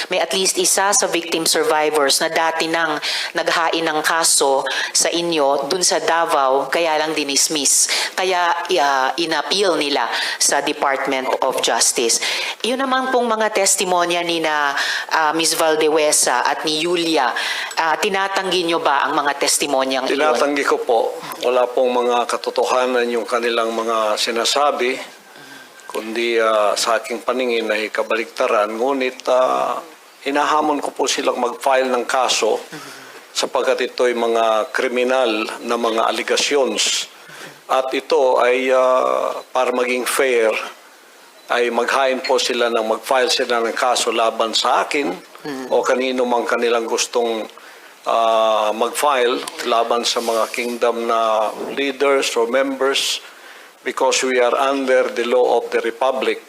may at least isa sa victim survivors na dati nang naghain ng kaso sa inyo dun sa Davao, kaya lang dinismiss. Kaya inappeal nila sa Department of Justice. Yun naman pong mga testimonya ni na Ms. Valdewesa at ni Yulia, tinatanggi nyo ba ang mga testimonyang iyon? Tinatanggi ko po. Wala pong mga katotohanan yung kanilang mga sinasabi, kundi sa aking paningin ay kabaligtaran. Ngunit hinahamon ko po silang mag-file ng kaso sapagkat ito'y mga kriminal na mga allegations. At ito ay para maging fair, ay maghain po sila ng mag-file sila ng kaso laban sa akin o kanino mang kanilang gustong mag-file laban sa mga kingdom na leaders or members, because we are under the law of the Republic.